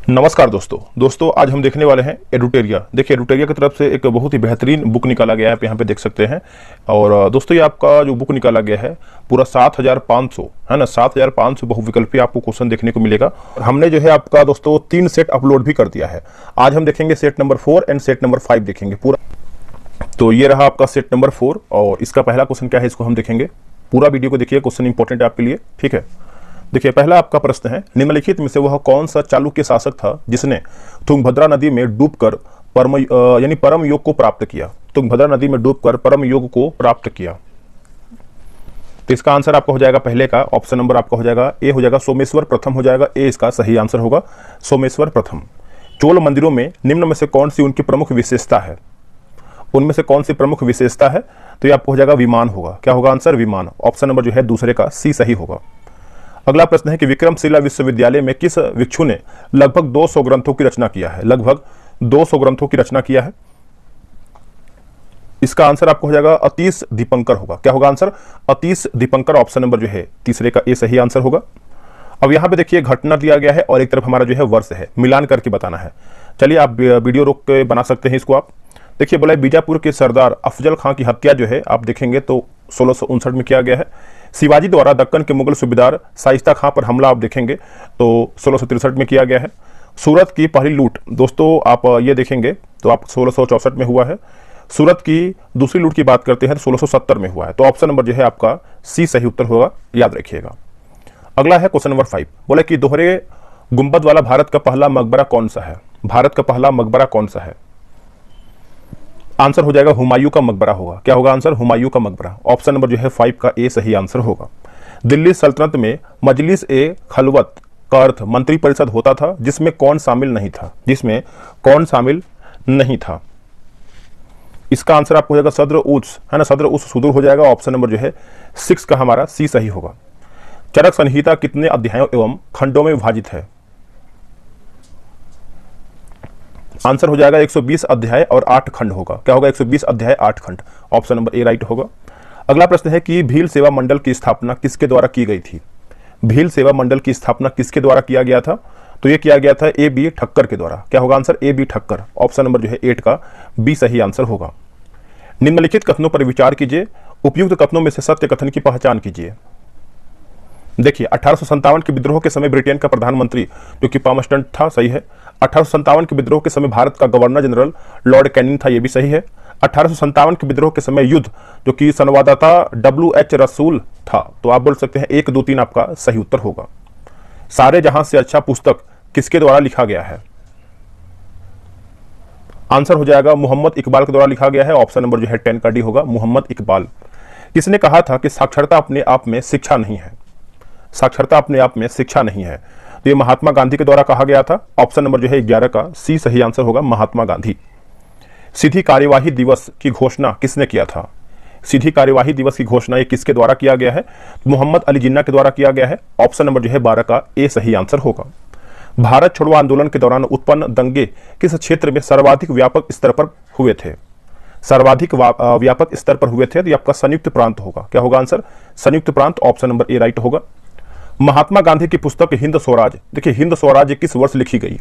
नमस्कार दोस्तों आज हम देखने वाले हैं एडुटेरिया। देखिए एडुटेरिया की तरफ से एक बहुत ही बेहतरीन बुक निकाला गया है, आप यहाँ पे देख सकते हैं। और दोस्तों ये आपका जो बुक निकाला गया है पूरा 7500 है ना, 7500 बहुविकल्पी आपको क्वेश्चन देखने को मिलेगा। हमने जो है आपका दोस्तों 3 सेट अपलोड भी कर दिया है। आज हम देखेंगे set number 4 and set number 5 देखेंगे पूरा। तो ये रहा आपका सेट नंबर 4 और इसका पहला क्वेश्चन क्या है इसको हम देखेंगे। पूरा वीडियो को देखिए, क्वेश्चन इंपॉर्टेंट है आपके लिए, ठीक है। देखिए पहला आपका प्रश्न है, निम्नलिखित में से वह कौन सा चालुक्य शासक था जिसने तुंगभद्रा नदी में डूबकर परम योग को प्राप्त किया। तुंगभद्रा नदी में डूबकर परम योग को प्राप्त किया। तो इसका आंसर आपका हो जाएगा पहले का ऑप्शन नंबर आपका हो जाएगा ए, हो जाएगा सोमेश्वर प्रथम हो जाएगा ए, इसका सही आंसर होगा सोमेश्वर प्रथम। चोल मंदिरों में निम्न में से कौन सी उनकी प्रमुख विशेषता है, उनमें से कौन सी प्रमुख विशेषता है, तो ये आपको हो जाएगा विमान होगा। क्या होगा आंसर, विमान। ऑप्शन नंबर जो है दूसरे का सी सही होगा। अगला प्रश्न है कि विक्रमशिला विश्वविद्यालय में किस भिक्षु ने लगभग 200 ग्रंथों की रचना किया है, लगभग 200 ग्रंथों की रचना किया है। इसका आंसर आपको हो जाएगा अतीश दीपंकर होगा। क्या होगा answer, Atish Dipankar. Option number जो है तीसरे का ए सही आंसर होगा। अब यहां पे देखिए घटना दिया गया है और एक तरफ हमारा जो है वर्ष है, मिलान करके बताना है। चलिए आप वीडियो रोक के बना सकते हैं इसको। आप देखिए बोला बीजापुर के सरदार अफजल खां की हत्या जो है आप देखेंगे तो 1659 में किया गया है। शिवाजी द्वारा दक्कन के मुगल सूबेदार शाइस्ता खां पर हमला आप देखेंगे तो 1663 में किया गया है। सूरत की पहली लूट दोस्तों आप ये देखेंगे तो आप 1664 में हुआ है। सूरत की दूसरी लूट की बात करते हैं तो 1670 में हुआ है। तो ऑप्शन नंबर जो है आपका सी सही उत्तर होगा, याद रखिएगा। अगला है क्वेश्चन नंबर 5, बोला कि दोहरे गुंबद वाला भारत का पहला मकबरा कौन सा है, भारत का पहला मकबरा कौन सा है। आंसर हो जाएगा हुमायूं का मकबरा होगा। क्या होगा आंसर, हुमायूं का मकबरा। ऑप्शन नंबर जो है 5 का ए सही आंसर होगा। दिल्ली सल्तनत में मजलिस ए खलवत का अर्थ मंत्री परिषद होता था जिसमें कौन शामिल नहीं था, जिसमें कौन शामिल नहीं था। इसका आंसर आपको हो जाएगा सद्र उस, है ना, सद्र उस सुदूर हो जाएगा। ऑप्शन नंबर जो है 6 का हमारा सी सही होगा। चरक संहिता कितने अध्यायों एवं खंडों में विभाजित है। आंसर हो जाएगा 120 अध्याय और 8 खंड होगा। क्या होगा, 120 अध्याय 8 खंड। ऑप्शन नंबर ए राइट होगा। अगला प्रश्न है कि भील सेवा मंडल की स्थापना किसके द्वारा की गई थी, भील सेवा मंडल की स्थापना किसके द्वारा किया गया था, तो ये किया गया था ए बी ठक्कर के द्वारा। क्या होगा answer, A B Thakkar. Option number जो है 8 का बी सही आंसर होगा। निम्नलिखित कथनों पर विचार कीजिए, उपयुक्त कथनों में से सत्य कथन की पहचान कीजिए। देखिए 1857 के विद्रोह के समय ब्रिटेन का प्रधानमंत्री जो कि पामस्टन था, सही है। 1857 के विद्रोह के समय भारत का गवर्नर जनरल लॉर्ड कैनिंग था, यह भी सही है। 1857 के विद्रोह के समय युद्ध जो कि संवाददाता WH रसूल था। तो आप बोल सकते हैं 1, 2, 3 आपका सही उत्तर होगा। सारे जहां से अच्छा पुस्तक किसके द्वारा लिखा गया है। आंसर हो जाएगा मोहम्मद इकबाल के द्वारा लिखा गया है। ऑप्शन नंबर जो है 10 का डी होगा, मोहम्मद इकबाल। किसने कहा था कि साक्षरता अपने आप में शिक्षा नहीं है, साक्षरता अपने आप में शिक्षा नहीं है, तो ये महात्मा गांधी के द्वारा कहा गया था। ऑप्शन नंबर जो है 11 का सी सही आंसर होगा, महात्मा गांधी। सीधी कार्यवाही दिवस की घोषणा किसने किया था, सीधी कार्यवाही दिवस की घोषणा ये किसके द्वारा किया गया है, मोहम्मद अली जिन्ना के द्वारा किया गया है। ऑप्शन नंबर जो है 12 का ए सही आंसर होगा। भारत छोड़ो आंदोलन के दौरान उत्पन्न दंगे किस क्षेत्र में सर्वाधिक व्यापक स्तर पर हुए थे, सर्वाधिक व्यापक स्तर पर हुए थे, तो ये आपका संयुक्त प्रांत होगा। क्या होगा आंसर, संयुक्त प्रांत। ऑप्शन नंबर ए राइट होगा। महात्मा गांधी की पुस्तक हिंद स्वराज, देखिए हिंद स्वराज किस वर्ष लिखी गई,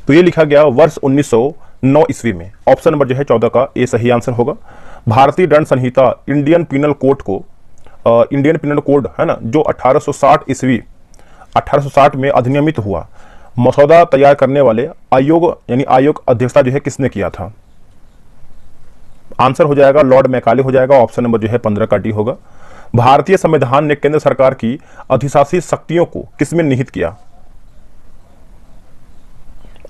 तो ये लिखा गया वर्ष 1909 ईस्वी में। ऑप्शन नंबर जो है 14 का ए सही आंसर होगा। भारतीय दंड संहिता इंडियन पिनल कोड को, इंडियन पिनल कोड है ना, जो 1860 ईस्वी 1860 में अधिनियमित हुआ, मसौदा तैयार करने वाले आयोग यानी आयोग अध्यक्षता जो है किसने किया था। आंसर हो जाएगा लॉर्ड मैकाले हो जाएगा। ऑप्शन नंबर जो है 15 का डी होगा। भारतीय संविधान ने केंद्र सरकार की अधिशासी शक्तियों को किसमें निहित किया।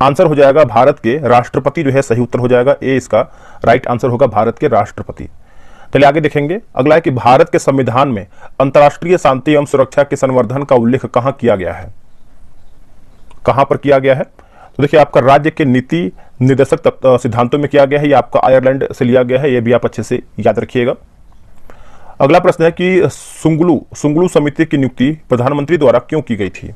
आंसर हो जाएगा भारत के राष्ट्रपति जो है सही उत्तर हो जाएगा ए, इसका राइट आंसर होगा भारत के राष्ट्रपति। चलिए आगे देखेंगे। अगला है कि भारत के संविधान में अंतर्राष्ट्रीय शांति एवं सुरक्षा के संवर्धन का उल्लेख कहां किया गया है, कहां पर किया गया है, तो देखिए आपका राज्य के नीति निर्देशक सिद्धांतों में किया गया है, ये आपका आयरलैंड से लिया गया है, ये भी आप अच्छे से याद रखिएगा। अगला प्रश्न है कि सुंगलू समिति की नियुक्ति प्रधानमंत्री द्वारा क्यों की गई थी,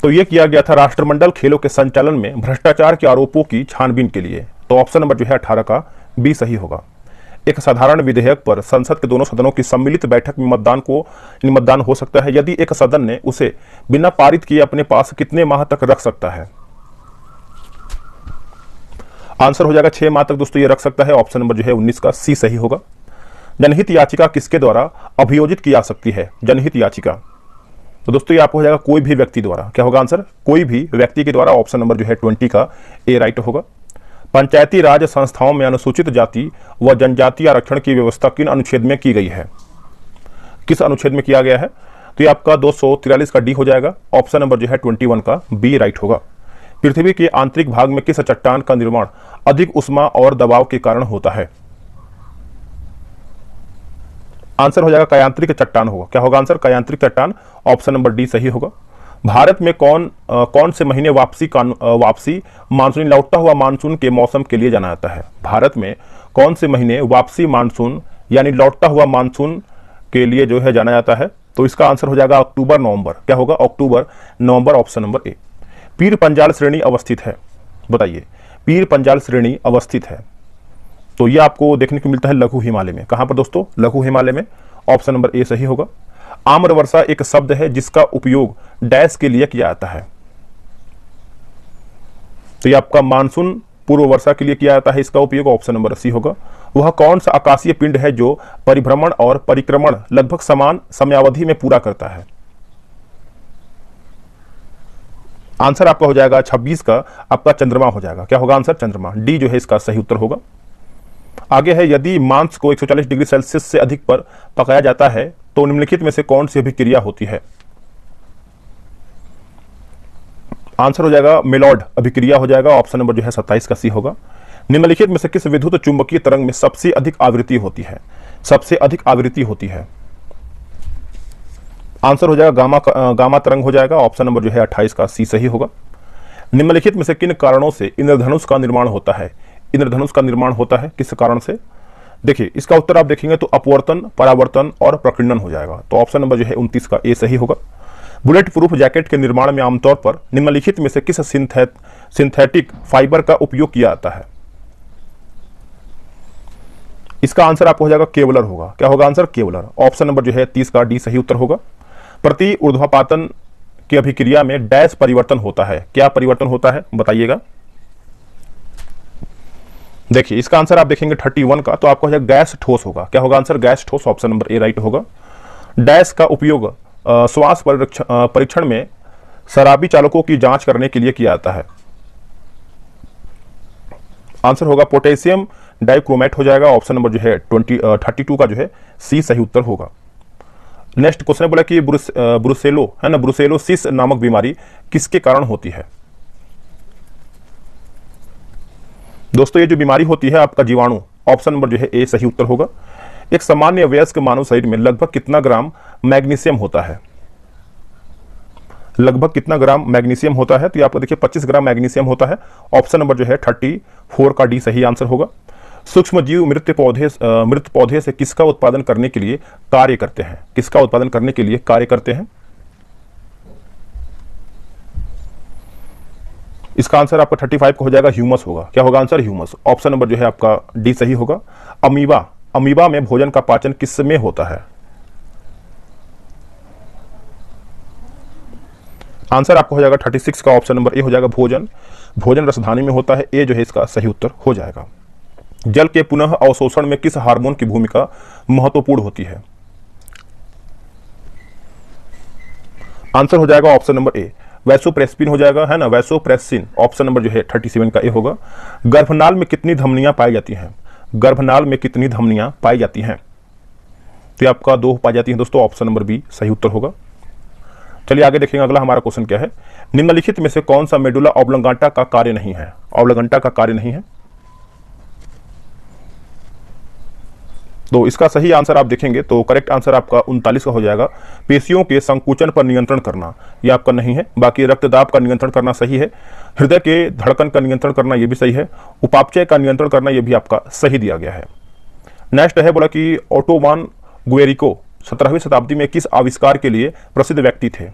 तो यह किया गया था राष्ट्रमंडल खेलों के संचालन में भ्रष्टाचार के आरोपों की छानबीन के लिए। तो ऑप्शन नंबर जो है 18 का बी सही होगा। एक साधारण विधेयक पर संसद के दोनों सदनों की सम्मिलित बैठक में मतदान हो सकता है यदि एक सदन ने उसे बिना पारित किए अपने पास कितने माह तक रख सकता है? आंसर हो जाएगा 6 माह तक दोस्तों ये रख सकता है। ऑप्शन नंबर जो है 19 का सी सही होगा। जनहित याचिका किसके द्वारा अभियोजित की जा सकती है? जनहित याचिका, तो दोस्तों ये आपको हो जाएगा कोई भी व्यक्ति द्वारा। क्या होगा आंसर? कोई भी व्यक्ति के द्वारा। ऑप्शन नंबर जो है 20 का ए राइट होगा। पंचायती राज संस्थाओं में अनुसूचित जाति व जनजाति आरक्षण की व्यवस्था किन अनुच्छेद में की गई है? किस अनुच्छेद में किया गया है? तो ये आपका 243 का डी हो जाएगा। ऑप्शन नंबर जो है 21 का बी राइट होगा। पृथ्वी के आंतरिक भाग में किस चट्टान का निर्माण अधिक उष्मा और दबाव के कारण होता है? आंसर हो जाएगा कायांत्रिक चट्टान होगा। क्या होगा आंसर? कायांत्रिक चट्टान। ऑप्शन नंबर डी सही होगा। भारत में कौन से महीने वापसी मानसून लौटता हुआ मानसून के मौसम के लिए जाना जाता है? भारत में कौन से महीने वापसी मानसून यानी लौटता हुआ मानसून के लिए जो है जाना जाता है? तो इसका आंसर हो जाएगा अक्टूबर नवंबर। क्या होगा? अक्टूबर नवंबर। Option number A. Pir Panjal श्रेणी अवस्थित है, बताइए पीर पंजाल श्रेणी अवस्थित है तो ये आपको देखने को मिलता है लघु हिमालय में। कहां पर दोस्तों? लघु हिमालय में। ऑप्शन नंबर ए सही होगा। आम्रवर्षा एक शब्द है जिसका उपयोग डैश के लिए किया जाता है, तो ये आपका मानसून पूर्व वर्षा के लिए किया जाता है इसका उपयोग। ऑप्शन नंबर सी होगा। वह कौन सा आकाशीय पिंड है जो परिभ्रमण और परिक्रमण लगभग समान समयावधि में पूरा करता है? आंसर आपका हो जाएगा 26 का आपका चंद्रमा हो जाएगा। क्या होगा आंसर? चंद्रमा। डी जो है इसका सही उत्तर होगा। आगे है, यदि मांस को 140 डिग्री सेल्सियस से अधिक पर पकाया जाता है तो निम्नलिखित में से कौन सी अभिक्रिया होती है? आंसर हो जाएगा मेलॉर्ड अभिक्रिया हो जाएगा। ऑप्शन नंबर जो है 27 का सी होगा। निम्नलिखित में से किस विद्युत चुंबकीय तरंग में सबसे अधिक आवृत्ति होती है? सबसे अधिक आवृत्ति होती है। आंसर हो जाएगा गामा तरंग हो जाएगा। ऑप्शन नंबर जो है 28 का सी सही होगा। निम्नलिखित में से किन कारणों से इंद्रधनुष का निर्माण होता है? इंद्रधनुष का निर्माण होता है किस कारण से? देखिए इसका उत्तर आप देखेंगे तो अपवर्तन, परावर्तन और प्रकीर्णन हो जाएगा। तो ऑप्शन नंबर जो है 29 का ए सही होगा। बुलेट प्रूफ जैकेट के निर्माण में आमतौर पर निम्नलिखित में से किस सिंथेटिक फाइबर का उपयोग किया जाता है? इसका आंसर आपको हो जाएगा केवलर होगा। क्या होगा आंसर? केवलर। ऑप्शन नंबर जो है 30 का डी सही उत्तर होगा। प्रति ऊर्ध्वापातन की अभिक्रिया में डैश परिवर्तन होता है। क्या परिवर्तन होता है बताइएगा? देखिए इसका आंसर आप देखेंगे 31 का, तो आपको हो जाएगा गैस ठोस होगा। क्या होगा आंसर? गैस ठोस। ऑप्शन नंबर ए राइट होगा। डैश का उपयोग श्वास परीक्षण में शराबी चालकों की जांच करने के लिए किया जाता है। आंसर होगा पोटेशियम डाइक्रोमेट हो जाएगा। ऑप्शन नंबर जो है 32 का जो है सी सही उत्तर होगा। नेक्स्ट क्वेश्चन बोला कि ब्रुसेलो है ना, ब्रुसेलोसिस नामक बीमारी किसके कारण होती है? दोस्तों ये जो बीमारी होती है आपका जीवाणु। ऑप्शन नंबर जो है ए सही उत्तर होगा। एक सामान्य वयस्क मानव शरीर में लगभग कितना ग्राम मैग्नीशियम होता है? लगभग कितना ग्राम मैग्नीशियम होता है? तो ये आपको देखिए 25 ग्राम मैग्नीशियम होता है। ऑप्शन नंबर जो है 34 का डी सही आंसर होगा। सूक्ष्म जीव मृत पौधे से किसका उत्पादन करने के लिए कार्य करते हैं? किसका उत्पादन करने के लिए कार्य करते हैं? इसका आंसर आपका 35 का हो जाएगा ह्यूमस होगा। क्या होगा आंसर? ह्यूमस। ऑप्शन नंबर जो है आपका डी सही होगा। अमीबा में भोजन का पाचन किस में होता है? आंसर आपको हो जाएगा 36 का। ऑप्शन नंबर ए हो जाएगा भोजन रसधानी में होता है। ए जो है इसका सही उत्तर हो जाएगा। जल के पुनः अवशोषण में किस हार्मोन की भूमिका महत्वपूर्ण होती है? आंसर हो जाएगा ऑप्शन नंबर ए वैसोप्रेसिन हो जाएगा, है ना, वैसोप्रेसिन। ऑप्शन नंबर जो है 37 का ए होगा। गर्भनाल में कितनी धमनियां पाई जाती हैं? गर्भनाल में कितनी धमनियां पाई जाती हैं? तो आपका 2 पाई जाती हैं दोस्तों। ऑप्शन नंबर बी सही उत्तर होगा। चलिए आगे देखेंगे अगला हमारा क्वेश्चन क्या है। निम्नलिखित में से कौन सा मेडुला ऑब्लांगाटा का कार्य नहीं है? ऑब्लांगाटा का कार्य नहीं है। तो इसका सही आंसर आप देखेंगे तो करेक्ट आंसर आपका 39 का हो जाएगा। पेशियों के संकुचन पर नियंत्रण करना ये आपका नहीं है। बाकी रक्तदाब का नियंत्रण करना सही है। हृदय के धड़कन का नियंत्रण करना ये भी सही है। उपापचय का नियंत्रण करना ये भी आपका सही दिया गया है। नेक्स्ट है बोला कि ओटोवान गुएरिको 17वीं शताब्दी में किस आविष्कार के लिए प्रसिद्ध व्यक्ति थे?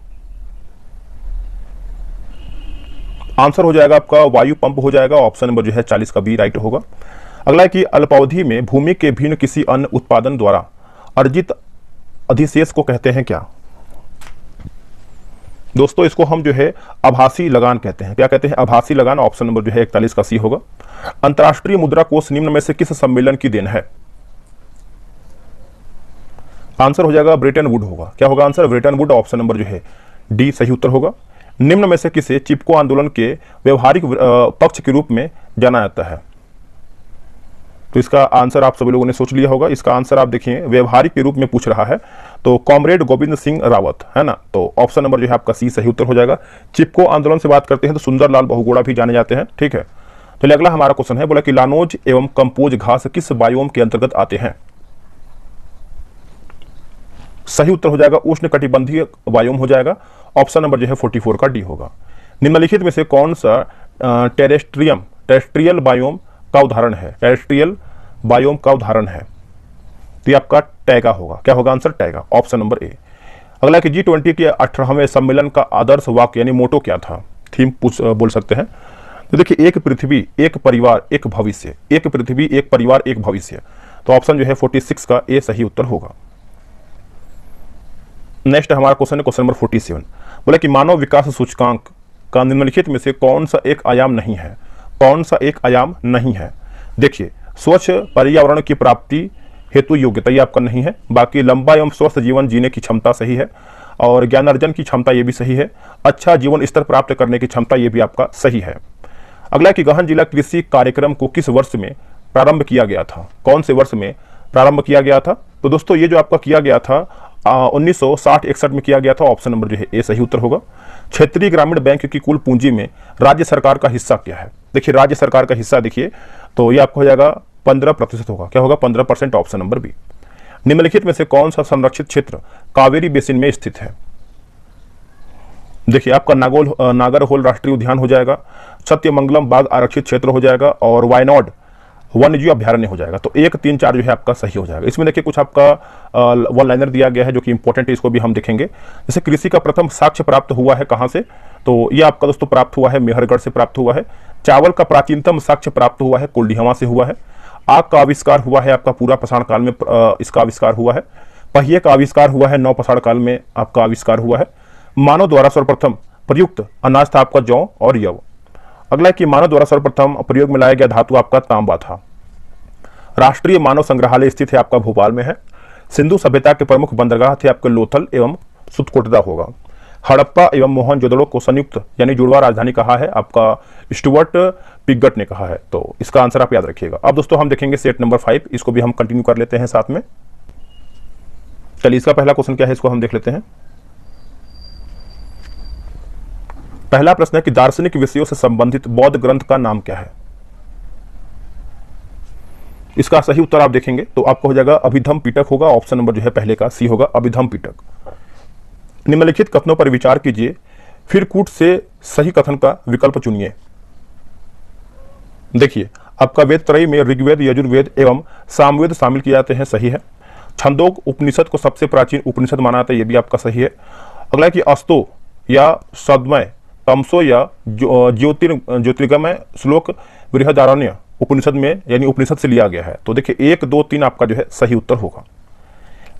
आंसर हो जाएगा आपका वायु पंप हो जाएगा। ऑप्शन नंबर जो है 40 का बी राइट होगा। अगला है कि अल्पावधि में भूमि के भिन्न किसी अन्य उत्पादन द्वारा अर्जित अधिशेष को कहते हैं क्या? दोस्तों इसको हम जो है आभासी लगान कहते हैं। क्या कहते हैं? आभासी लगान। ऑप्शन नंबर जो है 41 का सी होगा। अंतरराष्ट्रीय मुद्रा कोष निम्न में से किस सम्मेलन की देन है? आंसर हो जाएगा ब्रेटन वुड होगा। क्या होगा answer? Brayton would. Option number जो है डी सही उत्तर होगा। निम्न में से किसे चिपको आंदोलन के व्यवहारिक पक्ष के रूप में जाना जाता है? तो इसका आंसर आप सभी लोगों ने सोच लिया होगा। इसका आंसर आप देखिए व्यवहारिक के रूप में पूछ रहा है तो कॉमरेड गोविंद सिंह रावत, है ना। तो ऑप्शन नंबर जो है आपका सी सही उत्तर हो जाएगा। चिपको आंदोलन से बात करते हैं तो सुंदरलाल बहुगुणा भी जाने जाते हैं, ठीक है। तो अगला हमारा क्वेश्चन है, बोला कि लानोज एवं कंपोज घास किस बायोम के अंतर्गत आते हैं? सही उत्तर हो जाएगा उष्ण कटिबंधीय बायोम हो जाएगा। ऑप्शन नंबर जो है 44 का डी होगा। निम्नलिखित में से कौन सा टेरेस्ट्रियल बायोम का उदाहरण है? टेरेस्ट्रियल बायोम का उदाहरण है तो ये आपका टैगा होगा। क्या होगा आंसर? टैगा। ऑप्शन नंबर ए। अगला कि G20 के 18वें सम्मेलन का आदर्श वाक्य यानी मोटो क्या था? थीम बोल सकते हैं। तो देखिए, एक पृथ्वी एक परिवार एक भविष्य, एक पृथ्वी एक परिवार एक भविष्य। तो ऑप्शन जो है 46 का ए सही उत्तर होगा। नेक्स्ट हमारा क्वेश्चन है क्वेश्चन नंबर 47। बोला कि मानव विकास सूचकांक का निम्नलिखित में से कौन सा एक आयाम नहीं है? कौन सा एक आयाम नहीं है? देखिए, स्वच्छ पर्यावरण की प्राप्ति हेतु योग्यता ये आपका नहीं है। बाकी लंबा एवं स्वस्थ जीवन जीने की क्षमता सही है और ज्ञान अर्जन की क्षमता ये भी सही है। अच्छा जीवन स्तर प्राप्त करने की क्षमता ये भी आपका सही है। अगला कि गहन जिला कृषि कार्यक्रम को किस वर्ष में प्रारंभ किया गया था? कौन से वर्ष में प्रारंभ किया गया था? तो दोस्तों ये जो आपका किया गया था 1960-61 में किया गया था। ऑप्शन नंबर जो है ए सही उत्तर होगा। क्षेत्रीय ग्रामीण बैंक की कुल पूंजी में राज्य सरकार का हिस्सा क्या है? देखिए, राज्य सरकार का हिस्सा देखिए तो ये आपको हो जाएगा 15% होगा। क्या होगा? 15%। Option number B. निम्नलिखित में से कौन सा संरक्षित क्षेत्र कावेरी बेसिन में स्थित है? देखिए, आपका नागरहोल राष्ट्रीय उद्यान हो जाएगा, सत्यमंगलम बाघ आरक्षित क्षेत्र हो जाएगा और वायनाड वन्यजीव अभ्यारण्य हो जाएगा। तो 1, 3, 4 जो है आपका सही हो जाएगा। इसमें देखिए कुछ आपका वन लाइनर दिया गया है जो कि इंपॉर्टेंट है, इसको भी हम देखेंगे। जैसे कृषि का प्रथम साक्ष्य प्राप्त हुआ है कहां से? तो ये आपका दोस्तों प्राप्त हुआ है मेहरगढ़ से प्राप्त हुआ है। चावल का प्राचीनतम साक्ष्य प्राप्त हुआ है कोल्डिहवा से हुआ है। आग का आविष्कार हुआ है आपका पूरा पाषाण काल में इसका आविष्कार हुआ है। पहिए का आविष्कार हुआ है नवपाषाण काल में आपका आविष्कार हुआ है। मानव द्वारा सर्वप्रथम प्रयुक्त अनाज था आपका जौ और यव। अगला है कि मानव द्वारा सर्वप्रथम प्रयोग में लाया गया धातु आपका तांबा था। राष्ट्रीय मानव संग्रहालय स्थित है आपका भोपाल में है। सिंधु सभ्यता के प्रमुख बंदरगाह थे आपके लोथल एवं सुतकोटदा होगा। हड़प्पा एवं मोहनजोदड़ो को संयुक्त यानी जुड़वा राजधानी कहा है आपका स्टुअर्ट पिगट ने कहा है। तो इसका आंसर आप याद रखिएगा। अब दोस्तों हम देखेंगे सेट नंबर 5, इसको भी हम कंटिन्यू कर लेते हैं साथ में। चलिए, इसका पहला क्वेश्चन क्या है इसको हम देख लेते हैं। पहला प्रश्न है कि दार्शनिक विषयों से संबंधित बौद्ध ग्रंथ का नाम क्या है? इसका सही उत्तर आप देखेंगे तो आपको हो जाएगा अभिधम पिटक होगा। ऑप्शन नंबर जो है पहले का सी होगा, अभिधम पिटक। निम्नलिखित कथनों पर विचार कीजिए, फिर कूट से सही कथन का विकल्प चुनिए। देखिए, आपका वेद त्रयी में ऋग्वेद, यजुर्वेद एवं सामवेद शामिल किए जाते हैं, सही है। छंदोग उपनिषद को सबसे प्राचीन उपनिषद माना जाता है, ये भी आपका सही है। अगला कि अस्तो या सदमय, तमसो या ज्योतिर्गमय श्लोक बृहदारण्य उपनिषद में यानी उपनिषद से लिया गया है। तो देखिए 1, 2, 3 आपका जो है सही उत्तर होगा।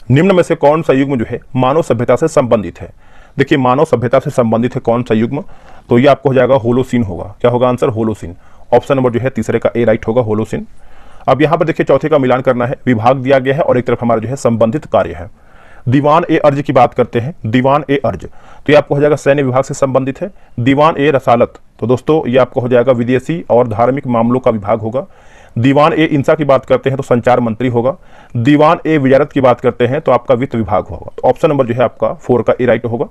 निम्न में से कौन सा युग्म जो है मानव सभ्यता से संबंधित है? देखिए, मानव सभ्यता से संबंधित है कौन सा युग्म? तो ये आपको हो जाएगा होलोसीन होगा। क्या होगा आंसर? होलोसीन। ऑप्शन नंबर जो है तीसरे का ए राइट होगा, होलोसीन। अब यहां पर देखिए चौथे का मिलान करना है, विभाग दिया गया है और एक तरफ हमारा जो है संबंधित कार्य है। दीवान ए अर्ज की बात करते हैं, दीवान ए अर्ज तो ये आपको हो जाएगा सैन्य विभाग से संबंधित है। दीवान ए रसालत तो दोस्तों ये आपको हो जाएगा विदेशी और धार्मिक मामलों का विभाग होगा। दीवान ए इंसा की बात करते हैं तो संचार मंत्री होगा। दीवान ए विजारत की बात करते हैं तो आपका वित्त विभाग होगा। तो ऑप्शन नंबर जो है आपका 4 का ए राइट होगा।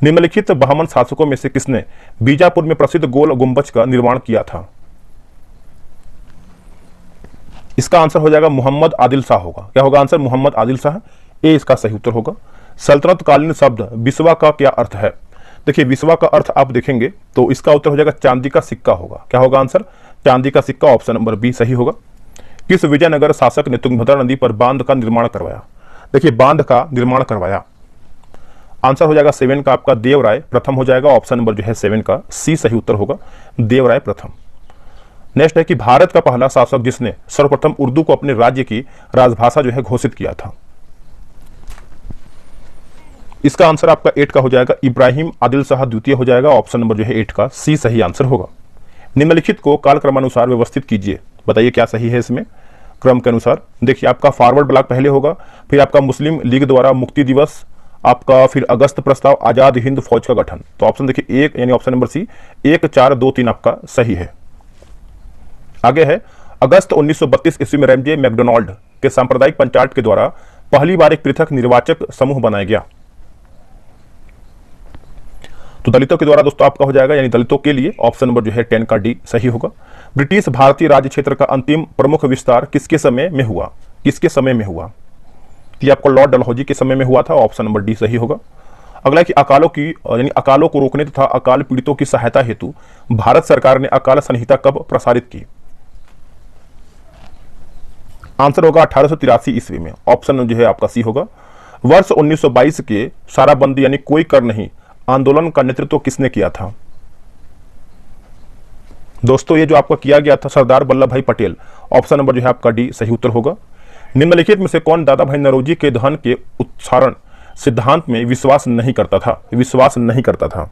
निम्नलिखित बहमन शासकों में से किसने बीजापुर में प्रसिद्ध गोल गुंबज का निर्माण किया था? इसका आंसर हो जाएगा मोहम्मद आदिल शाह होगा। क्या होगा आंसर? मोहम्मद आदिल शाह, ए इसका सही उत्तर होगा। सल्तनत कालीन शब्द विश्वा का क्या अर्थ है? देखिए, विश्वा का अर्थ आप देखेंगे तो इसका उत्तर हो जाएगा चांदी का सिक्का होगा। क्या होगा आंसर? चांदी का सिक्का। ऑप्शन नंबर बी सही होगा। किस विजयनगर शासक ने तुंगभद्रा नदी पर बांध का निर्माण करवाया? देखिए, बांध का निर्माण करवाया, आंसर हो जाएगा 7 का आपका देवराय प्रथम हो जाएगा। ऑप्शन नंबर जो है 7 का सी सही उत्तर होगा, देवराय प्रथम। नेक्स्ट है कि भारत का पहला शासक जिसने सर्वप्रथम उर्दू को अपने राज्य की राजभाषा जो है घोषित किया था। इसका आंसर आपका 8 का हो जाएगा इब्राहिम आदिल शाह द्वितीय हो जाएगा। ऑप्शन नंबर जो है 8 का सी सही आंसर होगा। निम्नलिखित को कालक्रमानुसार व्यवस्थित कीजिए, बताइए क्या सही है इसमें क्रम के अनुसार। देखिए आपका फॉरवर्ड ब्लॉक पहले होगा, फिर आपका मुस्लिम लीग द्वारा मुक्ति दिवस, आपका फिर अगस्त प्रस्ताव, आजाद हिंद फौज का गठन। तो ऑप्शन देखिए 1 यानी ऑप्शन नंबर सी 1 4 2 3 आपका सही है। आगे है अगस्त 1932 ईस्वी में रैमजे मैकडोनाल्ड के सांप्रदायिक पंचायत के द्वारा पहली बार एक पृथक निर्वाचक समूह बनाया गया। तो दलितों के द्वारा दोस्तों आपका हो जाएगा, यानी दलितों के लिए ऑप्शन नंबर जो है 10 का डी सही होगा। ब्रिटिश भारतीय राज्य क्षेत्र का अंतिम प्रमुख विस्तार किसके समय में हुआ, किसके समय में हुआ? ये आपको लॉर्ड डलहौजी के समय में हुआ था। ऑप्शन नंबर डी सही होगा। अगला है कि अकालों की यानी अकालों को रोकने तथा अकाल पीड़ितों की सहायता हेतु भारत सरकार ने अकाल संहिता कब प्रसारित की? आंसर होगा 1883 ईस्वी में। ऑप्शन जो है आपका सी होगा। वर्ष 1922 के साराबंदी यानी कोई कर नहीं आंदोलन का नेतृत्व किसने किया था? दोस्तों ये जो आपका किया गया था सरदार वल्लभ भाई पटेल। ऑप्शन नंबर जो है आपका डी सही उत्तर होगा। निम्नलिखित में से कौन दादा भाई नौरोजी के धन के उत्सारण सिद्धांत में विश्वास नहीं करता था? विश्वास नहीं करता था।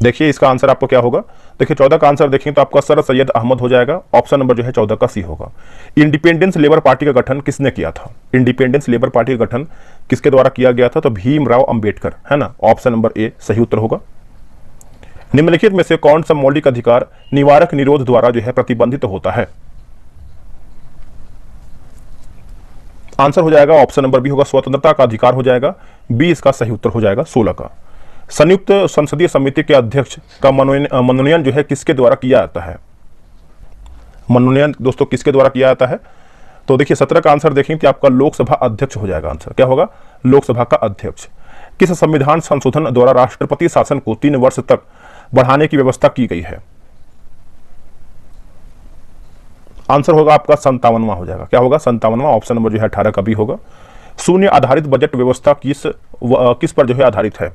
देखिए इसका आंसर आपको क्या होगा। देखिए 14 का आंसर देखें तो आपका सर सैयद अहमद हो जाएगा। ऑप्शन नंबर जो है 14 का सी होगा। इंडिपेंडेंस लेबर पार्टी का गठन किसने किया था? इंडिपेंडेंस लेबर पार्टी का गठन किसके द्वारा किया गया था? तो भीमराव अंबेडकर, है ना। ऑप्शन नंबर ए सही उत्तर होगा। निम्नलिखित में से कौन सा मौलिक अधिकार निवारक निरोध द्वारा जो है प्रतिबंधित होता है? आंसर हो जाएगा ऑप्शन नंबर बी होगा, स्वतंत्रता का अधिकार हो जाएगा। बी इसका सही उत्तर हो जाएगा 16 का। संयुक्त संसदीय समिति के अध्यक्ष का मनोनयन जो है किसके द्वारा किया जाता है? मनोनयन दोस्तों किसके द्वारा किया जाता है? तो देखिए 17 का आंसर देखें कि आपका लोकसभा अध्यक्ष हो जाएगा। आंसर क्या होगा? लोकसभा का अध्यक्ष। किस संविधान संशोधन द्वारा राष्ट्रपति शासन को 3 वर्ष तक बढ़ाने की व्यवस्था की गई है? आंसर होगा आपका 57वां हो जाएगा। क्या होगा? 57वां। ऑप्शन नंबर जो है 18 का भी होगा। शून्य आधारित बजट व्यवस्था किस पर जो है आधारित है?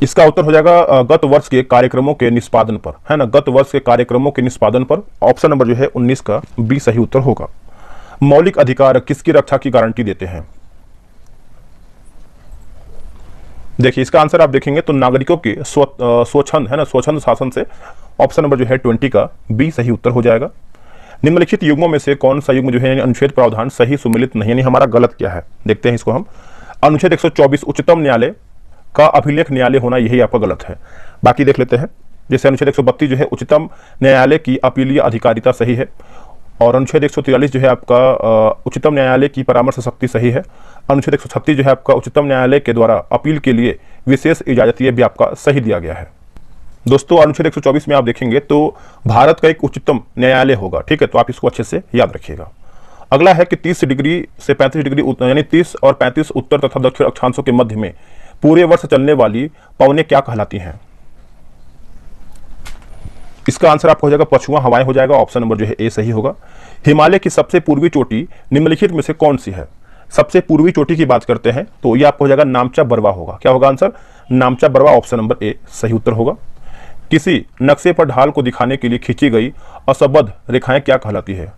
इसका उत्तर हो जाएगा गत वर्ष के कार्यक्रमों के निष्पादन पर, है ना। गत वर्ष के कार्यक्रमों के निष्पादन पर। ऑप्शन नंबर जो है 19 का बी सही उत्तर होगा। मौलिक अधिकार किसकी रक्षा की गारंटी देते हैं? देखिए इसका आंसर आप देखेंगे तो नागरिकों के स्वच्छंद, है ना, स्वच्छंद शासन से। ऑप्शन नंबर जो है 20 का बी सही उत्तर हो जाएगा। निम्नलिखित युग्मों में से कौन सा युग्म जो है अनुच्छेद प्रावधान सही सुमिलित नहीं, यानी हमारा गलत क्या है? देखते हैं इसको हम। अनुच्छेद 124 उच्चतम न्यायालय का अभिलेख न्यायालय होना, यही आपका गलत है। बाकी देख लेते हैं। जैसे अनुच्छेद 132 जो है उच्चतम न्यायालय की अपीलीय अधिकारिता सही है। और अनुच्छेद 143 जो है आपका उच्चतम न्यायालय की परामर्श शक्ति सही है। अनुच्छेद 136 जो है आपका उच्चतम न्यायालय के द्वारा अपील के लिए विशेष इजाजत, ये भी आपका सही दिया गया है। दोस्तों अनुच्छेद 124 में आप देखेंगे तो भारत का एक उच्चतम न्यायालय होगा, ठीक है। तो आप इसको अच्छे से याद रखिएगा। अगला है कि 30 डिग्री से 35 डिग्री यानी 30 और 35 उत्तर तथा दक्षिण अक्षांशों के मध्य में पूरे वर्ष चलने वाली पवनें क्या कहलाती हैं? इसका आंसर आपको हो जाएगा पछुआ हवाएं हो जाएगा। ऑप्शन नंबर जो है ए सही होगा। हिमालय की सबसे पूर्वी चोटी निम्नलिखित में से कौन सी है? सबसे पूर्वी चोटी की बात करते हैं तो ये आपको हो जाएगा नामचा बरवा होगा। क्या होगा आंसर? नामचा बरवा। ऑप्शन नंबर ए सही उत्तर होगा। किसी नक्शे पर ढाल को दिखाने के लिए खींची गई असंबद्ध रेखाएं क्या कहलाती है?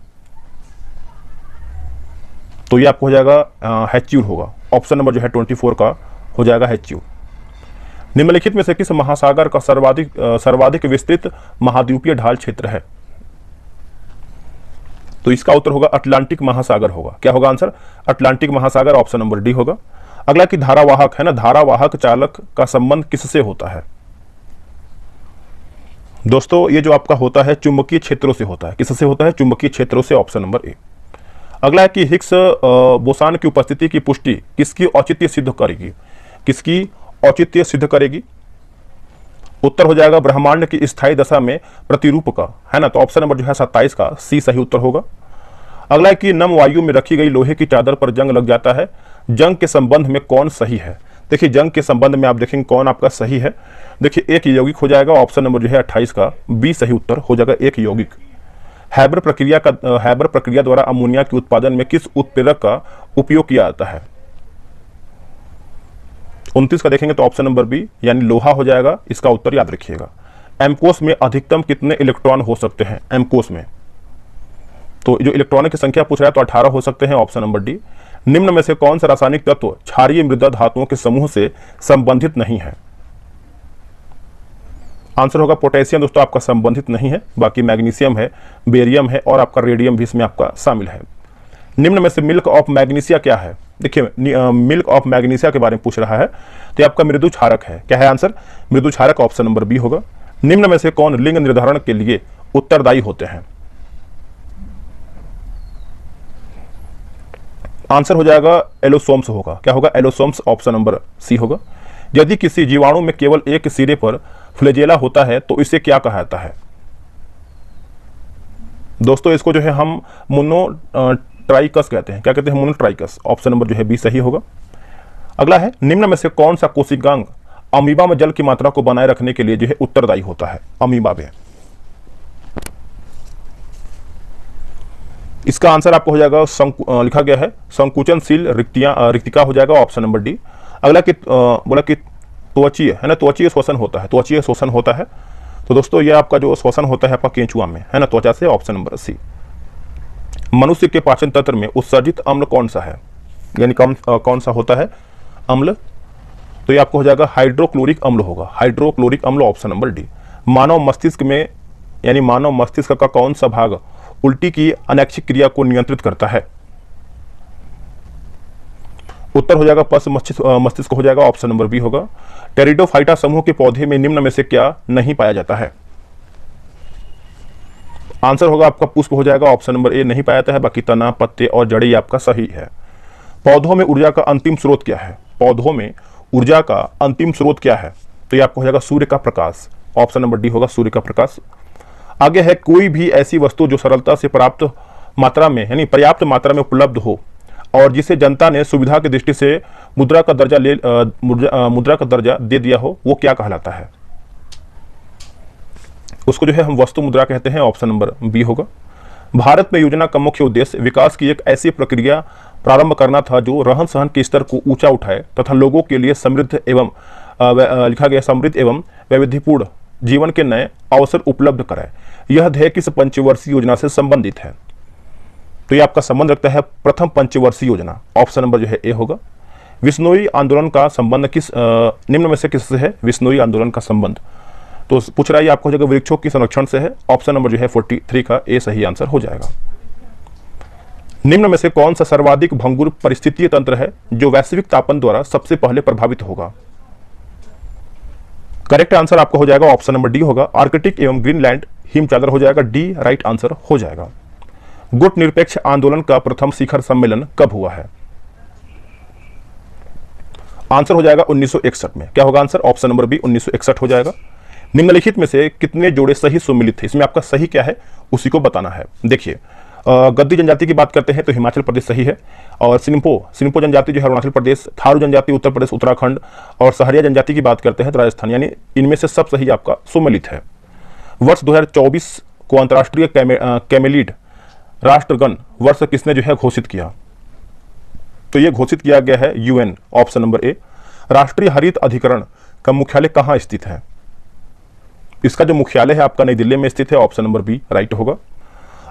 तो ये आपको हो जाएगा हैच्यूर होगा। ऑप्शन नंबर जो है 24 का हो जाएगा हैच्यूर। निम्नलिखित में से किस महासागर का सर्वाधिक विस्तृत महाद्वीपीय ढाल क्षेत्र है? तो इसका उत्तर होगा अटलांटिक महासागर होगा। क्या होगा आंसर? अटलांटिक महासागर। ऑप्शन नंबर डी होगा। अगला कि धारावाहक, है ना, धारावाहक चालक का संबंध किससे होता है? दोस्तों ये जो आपका होता है चुंबकीय क्षेत्रों से होता है। किससे होता है? चुंबकीय क्षेत्रों से। ऑप्शन नंबर ए। अगला है कि हिग्स बोसान की उपस्थिति की पुष्टि किसकी औचित्य सिद्ध करेगी? किसकी औचित्य सिद्ध करेगी? उत्तर हो जाएगा ब्रह्मांड की स्थायी दशा में प्रतिरूप का, है ना। तो ऑप्शन नंबर जो है 27 का सी सही उत्तर होगा। अगला है कि नम वायु में रखी गई लोहे की चादर पर जंग लग जाता है, जंग के संबंध में कौन सही है? देखिए जंग के संबंध में आप देखेंगे कौन आपका सही है। देखिए एक यौगिक हो जाएगा। ऑप्शन नंबर जो है 28 का बी सही उत्तर हो जाएगा, एक यौगिक। हैबर प्रक्रिया द्वारा अमोनिया के उत्पादन में किस उत्प्रेरक का उपयोग किया जाता है? 29 का देखेंगे तो ऑप्शन नंबर बी यानी लोहा हो जाएगा। इसका उत्तर याद रखिएगा। एम कोष में अधिकतम कितने इलेक्ट्रॉन हो सकते हैं? एम कोष में तो जो इलेक्ट्रॉनों की संख्या पूछ रहा है तो 18 हो सकते हैं, ऑप्शन नंबर डी। निम्न में से कौन सा रासायनिक तत्व क्षारीय मृदा धातुओं के समूह से संबंधित नहीं है? आंसर होगा पोटेशियम दोस्तों, आपका संबंधित नहीं है। बाकी मैग्नीशियम है, बेरियम है और आपका रेडियम भी इसमें आपका शामिल है। निम्न में से मिल्क ऑफ मैग्नीशिया क्या है? देखिए मिल्क ऑफ मैग्नीशिया के बारे में पूछ रहा है तो ये आपका मृदु क्षारक है। क्या है आंसर? मृदु क्षारक, ऑप्शन नंबर बी होगा। निम्न में से कौन लिंग निर्धारण के लिए उत्तरदायी होते हैं? आंसर हो जाएगा एलोसोम्स होगा। क्या होगा? एलोसोम्स, ऑप्शन नंबर सी होगा। यदि किसी जीवाणु में केवल एक सिरे पर फ्लैजेला होता है तो इसे क्या कहा जाता है? दोस्तों इसको जो है हम मोनोट्राइकस कहते हैं। क्या कहते हैं? मोनोट्राइकस, ऑप्शन नंबर जो है बी सही होगा। अगला है, निम्न में से कौन सा कोशिकांग अमीबा में जल की मात्रा को बनाए रखने के लिए जो है उत्तरदायी होता है? अमीबा में इसका आंसर आपको हो जाएगा लिखा गया है संकुचनशील रिक्तिका हो जाएगा, ऑप्शन नंबर डी। अगला कि बोला कि त्वचीय है ना, त्वचीय शोषण होता है, त्वचीय शोषण होता है। तो दोस्तों ये आपका जो शोषण होता है आपका केंचुआ में है ना, त्वचा से, ऑप्शन नंबर सी। मनुष्य के पाचन तंत्र में उत्सर्जित अम्ल कौन सा है? यानी कौन सा होता है अम्ल? तो ये आपको हो जाएगा हाइड्रोक्लोरिक अम्ल होगा, हाइड्रोक्लोरिक अम्ल, ऑप्शन नंबर डी। मानव मस्तिष्क में यानी मानव मस्तिष्क का कौन सा भाग उल्टी की अनैच्छिक क्रिया को नियंत्रित करता है? उत्तर हो जाएगा पश्च मस्तिष्क हो जाएगा, ऑप्शन नंबर बी होगा। टेरिडोफाइटा समूह के पौधे में निम्न में से क्या नहीं पाया जाता है? आंसर होगा आपका पुष्प हो जाएगा, ऑप्शन नंबर ए नहीं पाया जाता है। बाकी तना, पत्ते और जड़ें आपका सही है। पौधों में ऊर्जा का अंतिम स्रोत क्या है? पौधों में ऊर्जा का अंतिम स्रोत क्या है? तो ये आपको हो जाएगा सूर्य का प्रकाश, ऑप्शन नंबर डी होगा, सूर्य का प्रकाश। आगे है, कोई भी ऐसी वस्तु जो सरलता से प्राप्त मात्रा में यानी पर्याप्त मात्रा में उपलब्ध हो और जिसे जनता ने सुविधा की दृष्टि से मुद्रा का दर्जा दे दिया हो, वो क्या कहलाता है? उसको जो है हम वस्तु मुद्रा कहते हैं, ऑप्शन नंबर बी होगा। भारत में योजना का मुख्य उद्देश्य विकास की एक ऐसी प्रक्रिया प्रारंभ करना था जो रहन सहन के स्तर को ऊंचा उठाए तथा लोगों के लिए समृद्ध एवं लिखा गया समृद्ध एवं वैविध्यपूर्ण जीवन के नए अवसर उपलब्ध कराए। यह ध्येय किस पंचवर्षीय योजना से संबंधित है? तो ये आपका संबंध रखता है प्रथम पंचवर्षीय योजना, ऑप्शन नंबर जो है ए होगा। विश्नोई आंदोलन का संबंध किस निम्न में से किससे है? विश्नोई आंदोलन का संबंध तो पूछ रहा है आपको जगह वृक्षों की संरक्षण से है, ऑप्शन नंबर जो है 43 का ए सही आंसर हो जाएगा। निम्न में से कौन सा सर्वाधिक भंगुर परिस्थितीय तंत्र है जो वैश्विक तापन द्वारा सबसे पहले प्रभावित होगा? करेक्ट आंसर आपका हो जाएगा ऑप्शन नंबर डी होगा, आर्कटिक एवं ग्रीनलैंड हिम चादर हो जाएगा, डी राइट आंसर हो जाएगा। गुट निरपेक्ष आंदोलन का प्रथम शिखर सम्मेलन कब हुआ है? आंसर हो जाएगा 1961 में। क्या होगा आंसर? ऑप्शन नंबर बी 1961 हो जाएगा। निम्नलिखित में से कितने जोड़े सही सुमिलित थे? इसमें आपका सही क्या है उसी को बताना है। देखिए गद्दी जनजाति की बात करते हैं तो हिमाचल प्रदेश सही है, और सिनिपो जनजाति जो है अरुणाचल प्रदेश, थारू जनजाति उत्तर प्रदेश उत्तराखंड, और सहरिया जनजाति की बात करते हैं तो राजस्थान, यानी इनमें से सब सही आपका सुमिलित है। वर्ष 2024 को अंतर्राष्ट्रीय कैमेलिड राष्ट्रगण वर्ष किसने जो है घोषित किया? तो यह घोषित किया गया है यूएन, ऑप्शन नंबर ए। राष्ट्रीय हरित अधिकरण का मुख्यालय कहां स्थित है? इसका जो मुख्यालय है आपका नई दिल्ली में स्थित है, ऑप्शन नंबर बी राइट होगा।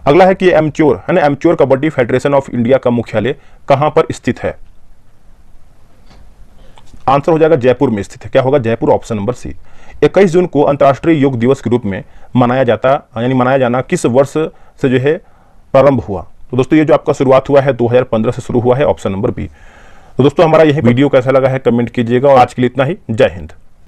अगला है कि एमच्योर है ना, एमच्योर कबड्डी फेडरेशन ऑफ इंडिया का मुख्यालय कहां पर स्थित है? आंसर हो जाएगा जयपुर में स्थित है। क्या होगा? Jaipur, option number C. 21 जून को अंतर्राष्ट्रीय योग दिवस के रूप में मनाया जाना किस वर्ष से जो है प्रारंभ हुआ? तो दोस्तों ये जो आपका शुरुआत हुआ है 2015 से शुरू हुआ है, ऑप्शन नंबर बी। तो दोस्तों हमारा यही वीडियो कैसा लगा है कमेंट कीजिएगा, और आज के लिए इतना ही। जय हिंद।